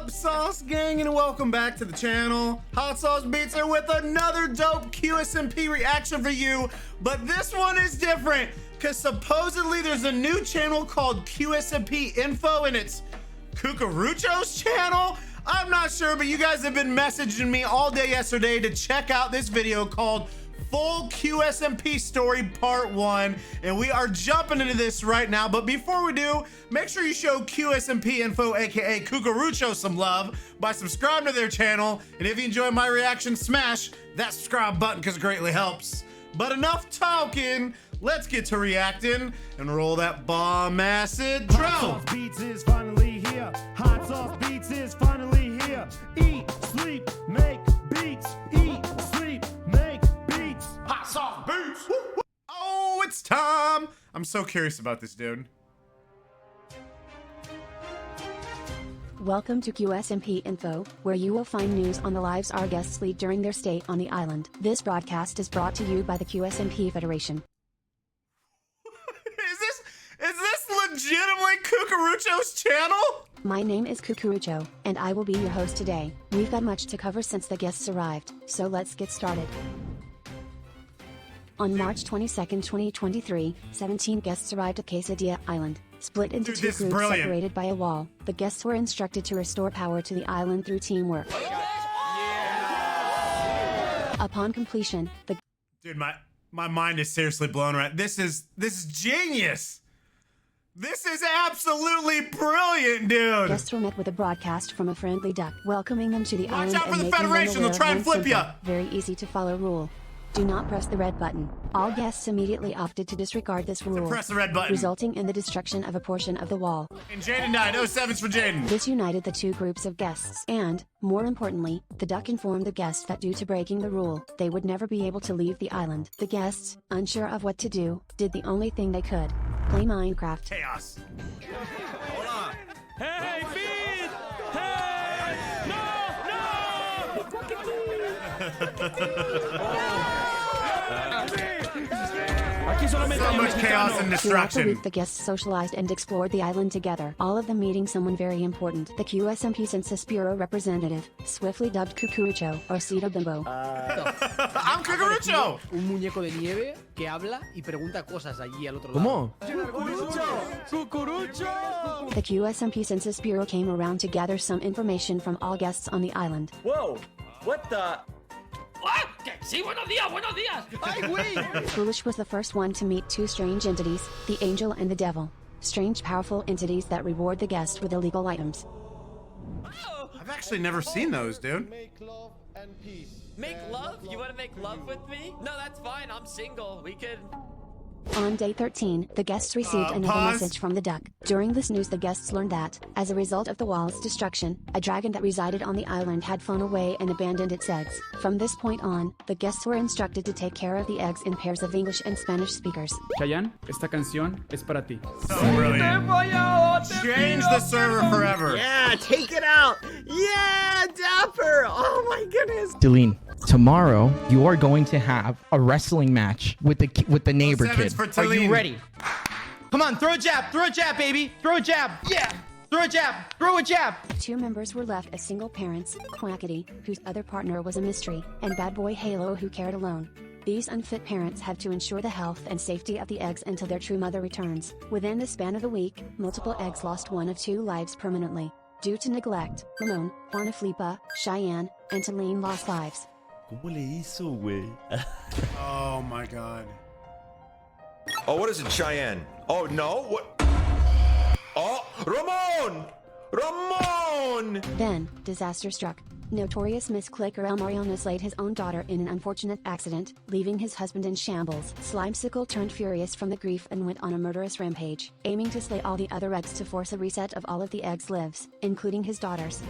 up, Sauce Gang, and welcome back to the channel. Hot Sauce Beats here with another dope QSMP reaction for you, but this one is different because supposedly there's a new channel called QSMP Info, and it's Cucurucho's channel. I'm not sure, but you guys have been messaging me all day yesterday to check out this video called Full QSMP Story Part 1, and we are jumping into this right now. But before we do, make sure you show QSMP Info, aka Cucurucho, some love by subscribing to their channel, and if you enjoy my reaction, smash that subscribe button because it greatly helps. But enough talking, let's get to reacting and roll that bomb acid drum. Hot Sauce Beats is finally here. Hot Sauce Beats is finally here. Eat, sleep, make beats. Eat, sleep, make beats. Hot Sauce Beats. Oh, it's time. I'm so curious about this dude. Welcome to QSMP Info, where you will find news on the lives our guests lead during their stay on the island. This broadcast is brought to you by the QSMP Federation. Is this legitimately Cucurucho's channel? My name is Cucurucho, and I will be your host today. We've got much to cover since the guests arrived, so let's get started. On March 22nd, 2023, 17 guests arrived at Quesadilla Island. Split into two groups separated by a wall, the guests were instructed to restore power to the island through teamwork. Upon completion, the Dude, my mind is seriously blown right. This is genius. This is absolutely brilliant, dude. guests were met with a broadcast from a friendly duck, welcoming them to the island Watch out for and the making them Federation, they'll aware try of and one flip ya. simple, very easy to follow rule. Do not press the red button. All guests immediately opted to disregard this rule, Press the red button. resulting in the destruction of a portion of the wall. And Jaden died. 07's for Jaden. This united the two groups of guests, and, more importantly, the duck informed the guests that due to breaking the rule, they would never be able to leave the island. The guests, unsure of what to do, did the only thing they could: play Minecraft. Chaos. Hey, feed! Hey! So much chaos and Throughout the destruction. week, the guests socialized and explored the island together, all of them meeting someone very important. The QSMP Census Bureau representative, swiftly dubbed Cucurucho, or Cito Bimbo. I'm Cucurucho. Un muñeco de nieve que habla y pregunta cosas allí al otro ¿Cómo? The QSMP Census Bureau came around to gather some information from all guests on the island. Whoa! What the? ¡Ah! ¡Que sí! ¡Buenos días! ¡Buenos días! ¡Ay, güey! Foolish was the first one to meet two strange entities, the angel and the devil. Strange, powerful entities that reward the guest with illegal items. I've actually never seen those, dude. Make love? You want to make love with me? No, that's fine. I'm single. We could... On day 13, the guests received another pause. message from the duck. During this news, the guests learned that, as a result of the wall's destruction, a dragon that resided on the island had flown away and abandoned its eggs. From this point on, the guests were instructed to take care of the eggs in pairs of English and Spanish speakers. Chayanne, esta canción es para ti. So brilliant. Change the server forever. Yeah, take it out! Yeah, Dapper! Oh my goodness! Deline, tomorrow you are going to have a wrestling match with the neighbor Sevens kid. for Are you Deline. ready? Come on, throw a jab, baby, throw a jab. Yeah, throw a jab, throw a jab. Two members were left as single parents, Quackity, whose other partner was a mystery, and Bad Boy Halo, who cared alone. These unfit parents have to ensure the health and safety of the eggs until their true mother returns. Within the span of a week, multiple eggs lost one of two lives permanently. Due to neglect, Lamone, Juana Flipa, Cheyenne, and Talene lost lives. ¿Cómo le hizo, güey? Oh my god. Oh, what is it, Cheyenne? Oh, no? What? Oh, Ramon! Ramon! Then, disaster struck. Notorious misclicker El Mariano slayed his own daughter in an unfortunate accident, leaving his husband in shambles. Slimesicle turned furious from the grief and went on a murderous rampage, aiming to slay all the other eggs to force a reset of all of the eggs' lives, including his daughter's.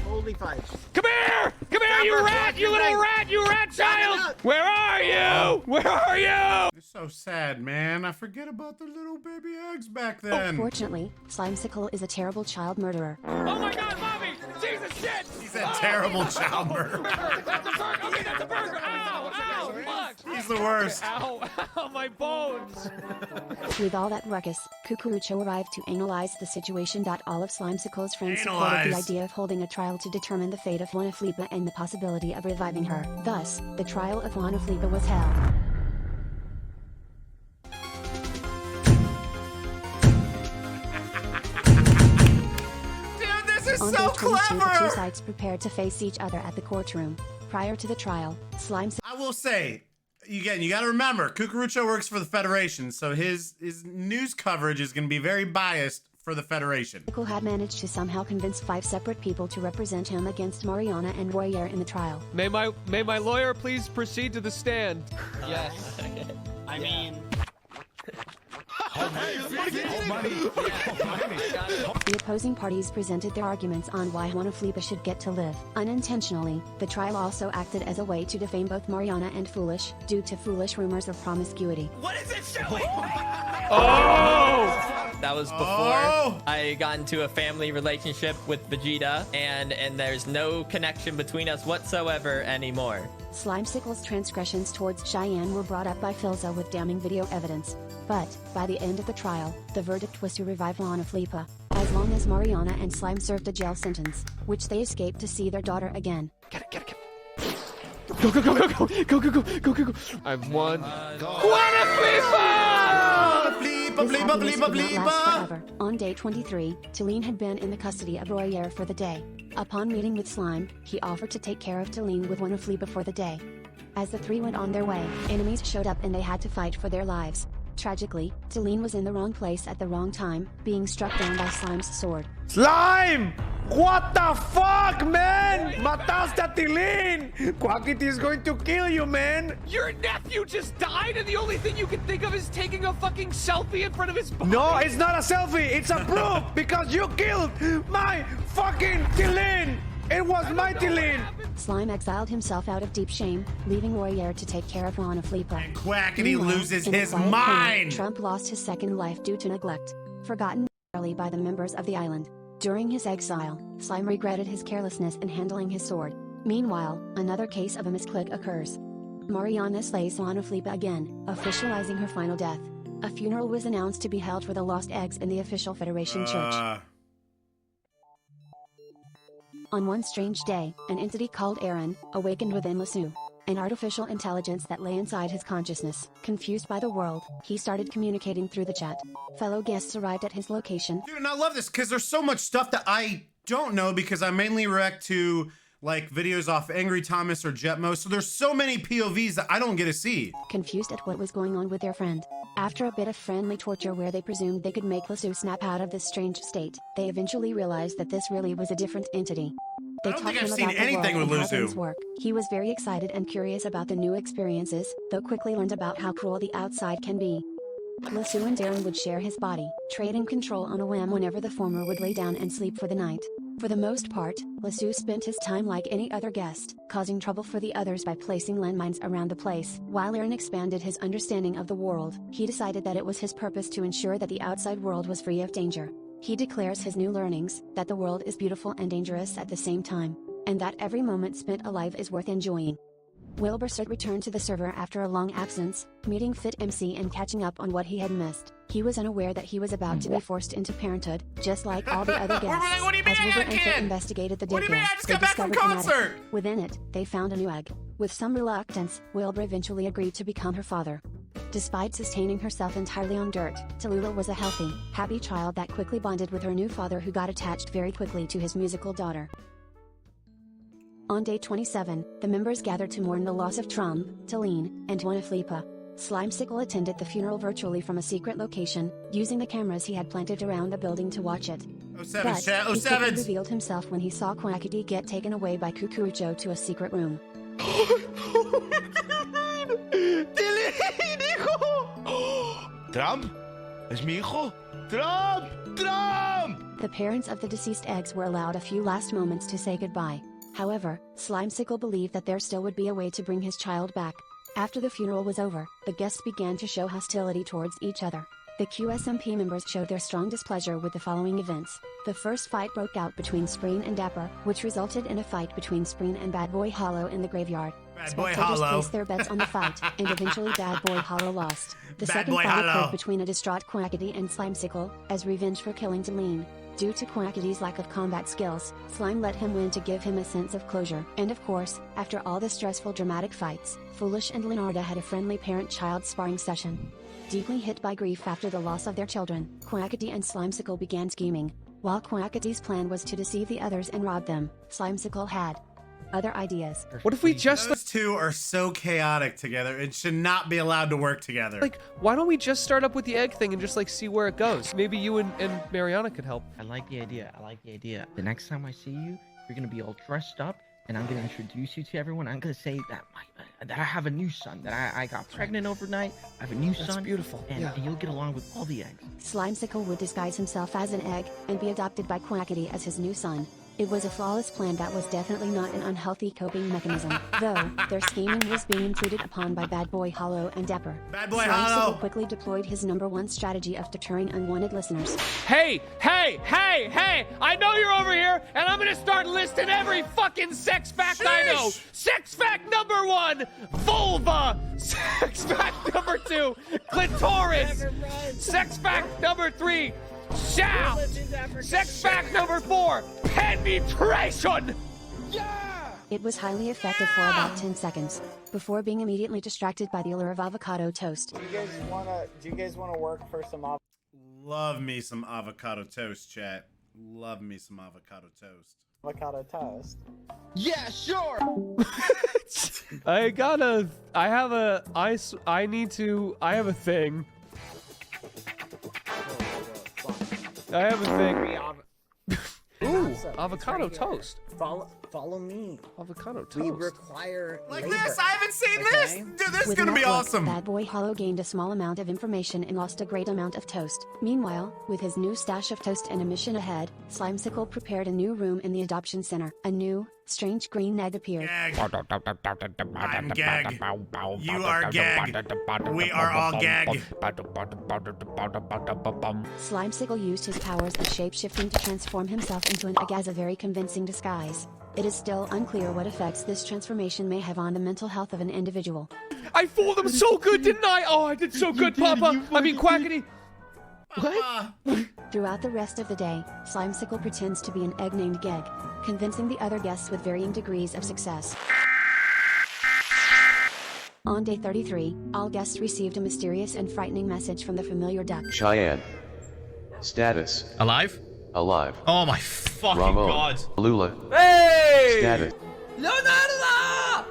Holy five. Come here! Come here, you rat! You little rat! You rat child! Where are you? Where are you? It's so sad, man. I forget about the little baby eggs back then. Fortunately, Slimesicle is a terrible child murderer. Oh my god, mommy! Jesus shit! He's a terrible child murderer. That's a burger! Okay, that's a burger! Ow! Ow! Fuck! He's He's the worst. Ow, ow, my bones. With all that ruckus, Cucurucho arrived to analyze the situation. All of Slimecicle's friends supported the Analyze. idea of holding a trial to determine the fate of Juana Flipa and the possibility of reviving her. Thus, the trial of Juana Flipa was held. Dude, this is On so day 22, the two clever. sides prepared to face each other at the courtroom. Prior to the trial, Slimecicle I will say, again, you got to remember, Cucurucho works for the Federation, so his news coverage is going to be very biased for the Federation. had managed to somehow convince 5 separate people to represent him against Mariana and Royer in the trial. May my lawyer please proceed to the stand. Yes. I mean, The opposing parties presented their arguments on why Juana Flipa should get to live. Unintentionally, the trial also acted as a way to defame both Mariana and Foolish, due to foolish rumors of promiscuity. What is it showing? Oh! That was before Oh! I got into a family relationship with Vegeta, and there's no connection between us whatsoever anymore. Slimecicle's transgressions towards Cheyenne were brought up by Philza with damning video evidence. But, by the end of the trial, the verdict was to revive Juana Flipa, as long as Mariana and Slime served a jail sentence, which they escaped to see their daughter again. Get it. Go. I've won. Juana Flipa! This happiness would not last forever. On day 23, Talene had been in the custody of Royer for the day. Upon meeting with Slime, he offered to take care of Talene with Juana Flipa for the day. As the three went on their way, enemies showed up and they had to fight for their lives. Tragically, Talene was in the wrong place at the wrong time, being struck down by Slime's sword. Slime! What the fuck, man? Mataste a Tilín! Quackity is going to kill you, man! Your nephew just died and the only thing you can think of is taking a fucking selfie in front of his body? No, it's not a selfie, it's a proof! Because you killed my fucking Tilín! It was my Tilín! Slime exiled himself out of deep shame, leaving Royer to take care of Juana Flipa. And Quackity Meanwhile, loses in a his quiet corner, mind. Trump lost his second life due to neglect, forgotten early by the members of the island. During his exile, Slime regretted his carelessness in handling his sword. Meanwhile, another case of a misclick occurs. Mariana slays Juana Flipa again, officializing her final death. A funeral was announced to be held for the lost eggs in the official Federation church. On one strange day, an entity called Aaron awakened within Lasu, an artificial intelligence that lay inside his consciousness. Confused by the world, he started communicating through the chat. Fellow guests arrived at his location. Dude, and I love this because there's so much stuff that I don't know because I mainly react to like videos off Angry Thomas or Jetmo, so there's so many POVs that I don't get to see. Confused at what was going on with their friend. After a bit of friendly torture where they presumed they could make Lasu snap out of this strange state, they eventually realized that this really was a different entity. They I don't taught think him I've seen about the anything world with and how Lasu. things work. He was very excited and curious about the new experiences, though quickly learned about how cruel the outside can be. Lasu and Darren would share his body, trading control on a whim whenever the former would lay down and sleep for the night. For the most part, Lasu spent his time like any other guest, causing trouble for the others by placing landmines around the place. While Aaron expanded his understanding of the world, he decided that it was his purpose to ensure that the outside world was free of danger. He declares his new learnings, that the world is beautiful and dangerous at the same time, and that every moment spent alive is worth enjoying. Wilbur returned to the server after a long absence, meeting Fit MC and catching up on what he had missed. He was unaware that he was about to be forced into parenthood, just like all the other guests. What do you mean As I Wilbur got a and Fit kid? investigated the What do you mean daycare, I just they got back from discovered an attic. concert? Within it, they found a new egg. With some reluctance, Wilbur eventually agreed to become her father. Despite sustaining herself entirely on dirt, Tallulah was a healthy, happy child that quickly bonded with her new father who got attached very quickly to his musical daughter. On day 27, the members gathered to mourn the loss of Trump, Talene, and Juana Flipa. Slimecicle attended the funeral virtually from a secret location, using the cameras he had planted around the building to watch it. 07, But chat, he quickly 07. revealed himself when he saw Quackity get taken away by Cucurucho to a secret room. Trump? ¿Es mi hijo? Trump! Trump! The parents of the deceased eggs were allowed a few last moments to say goodbye. However, Slimecicle believed that there still would be a way to bring his child back. After the funeral was over, the guests began to show hostility towards each other. The QSMP members showed their strong displeasure with the following events. The first fight broke out between Spreen and Dapper, which resulted in a fight between Spreen and Bad Boy Hollow in the graveyard. Bad Boy Spectators Hollow. placed their bets on the fight, and eventually Bad Boy Hollow lost. The Bad second Boy fight Hollow. occurred between a distraught Quackity and Slimesicle, as revenge for killing Deline. Due to Quackity's lack of combat skills, Slime let him win to give him a sense of closure. And of course, after all the stressful dramatic fights, Foolish and Leonarda had a friendly parent-child sparring session. Deeply hit by grief after the loss of their children, Quackity and Slimesicle began scheming. While Quackity's plan was to deceive the others and rob them, Slimesicle had other ideas. What if we just Those two are so chaotic together. It should not be allowed to work together. like, why don't we just start up with the egg thing and just like see where it goes? Maybe you and Mariana could help. I like the idea. I like the idea. The next time I see you, you're gonna be all dressed up, and I'm gonna introduce you to everyone. I'm gonna say that that I have a new son. That I got pregnant overnight. I have a new That's son. beautiful. And, Yeah. and you'll get along with all the eggs. Slimesicle would disguise himself as an egg, and be adopted by Quackity as his new son. It was a flawless plan that was definitely not an unhealthy coping mechanism, though their scheming was being intruded upon by Bad Boy Hollow and Dapper. Bad Boy Slimesicle Hollow. quickly deployed his #1 strategy of deterring unwanted listeners. Hey, hey, hey, hey! I know you're over here, and I'm gonna start listing every fucking sex fact I know. Sheesh. Sex fact #1, vulva. Sex fact #2, clitoris. Sex fact #3, shaft. Sex fact #4, penetration. It was highly effective for about 10 seconds, before being immediately distracted by the allure of avocado toast. Do you guys wanna work for some Love me some avocado toast, chat. Love me some avocado toast. avocado toast? Yeah, sure. I have a thing. I have a thing. Ooh, avocado toast. Follow me. Avocado toast. We require Like labor. this? I haven't seen this. Okay. Dude, this is With gonna be enough luck, awesome. Bad Boy Hollow gained a small amount of information and lost a great amount of toast. Meanwhile, with his new stash of toast and a mission ahead, Slimesicle prepared a new room in the adoption center. A new, strange green egg appeared. Gag. I'm gag. You are gag. We are all gag. Slimesicle used his powers of shape-shifting to transform himself into an egg as a very convincing disguise. It is still unclear what effects this transformation may have on the mental health of an individual. I fooled him so good, didn't I? Oh, I did so good, Papa. I mean, Quackity. Throughout the rest of the day, Slimesicle pretends to be an egg named Geg, convincing the other guests with varying degrees of success. On day 33, all guests received a mysterious and frightening message from the familiar duck. Cheyenne. Status. Alive? Alive. Oh my fucking Ramon. god. Lula. Hey! Status. Leonardo!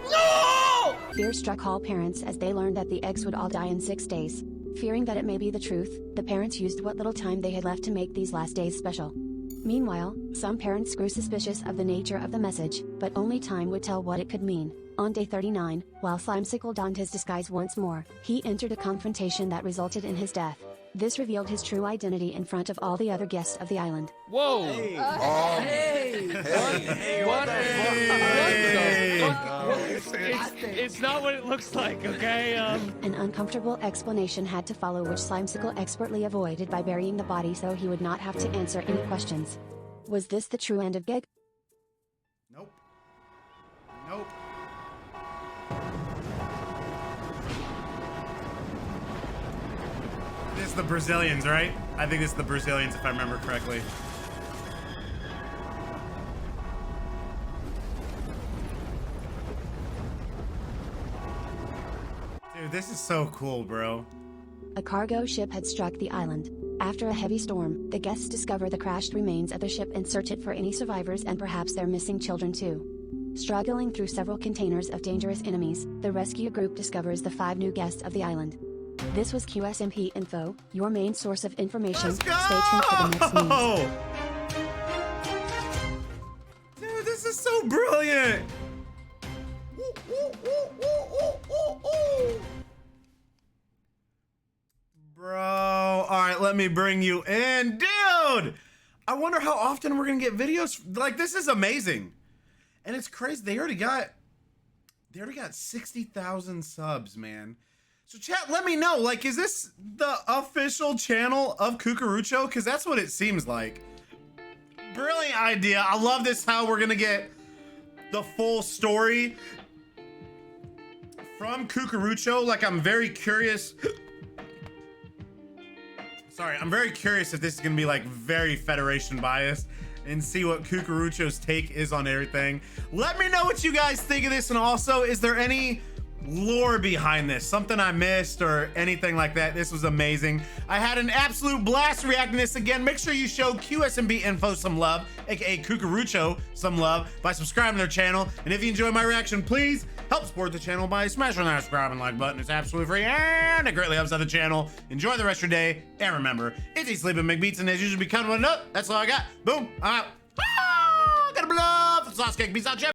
No! Fear struck all parents as they learned that the eggs would all die in 6 days. Fearing that it may be the truth, the parents used what little time they had left to make these last days special. Meanwhile, some parents grew suspicious of the nature of the message, but only time would tell what it could mean. On day 39, while Slimesicle donned his disguise once more, he entered a confrontation that resulted in his death. This revealed his true identity in front of all the other guests of the island. Whoa! What the fuck? It's not what it looks like, okay? An uncomfortable explanation had to follow, which Slimesicle expertly avoided by burying the body so he would not have to answer any questions. Was this the true end of Geg? Nope. Nope. This is the Brazilians, right? I think this is the Brazilians, if I remember correctly. Dude, this is so cool, bro. A cargo ship had struck the island. After a heavy storm, the guests discover the crashed remains of the ship and search it for any survivors and perhaps their missing children too. Struggling through several containers of dangerous enemies, the rescue group discovers the 5 new guests of the island. This was QSMP Info, your main source of information. Let's go! Stay tuned for the next news. Dude, this is so brilliant. Bro, all right, let me bring you in. Dude, I wonder how often we're gonna get videos. Like, this is amazing. And it's crazy, they already got 60,000 subs, man. So chat, let me know, like, is this the official channel of Cucurucho? Because that's what it seems like. Brilliant idea. I love this, how we're gonna get the full story from Cucurucho. Like, I'm very curious. Sorry, I'm very curious if this is gonna be like very Federation biased and see what Cucurucho's take is on everything. Let me know what you guys think of this, and also, is there any lore behind this, something I missed or anything like that? This was amazing. I had an absolute blast reacting to this again. Make sure you show QSMP Info some love, aka Cucurucho some love, by subscribing to their channel. And if you enjoy my reaction, please help support the channel by smashing that subscribe and like button. It's absolutely free and it greatly helps out the channel. Enjoy the rest of your day, and remember, it's eat, sleep, and make beats, and as usual, be kind of one up. That's all I got. Boom, I'm out. Ah, gotta love sauce cake. Peace out, Jeff.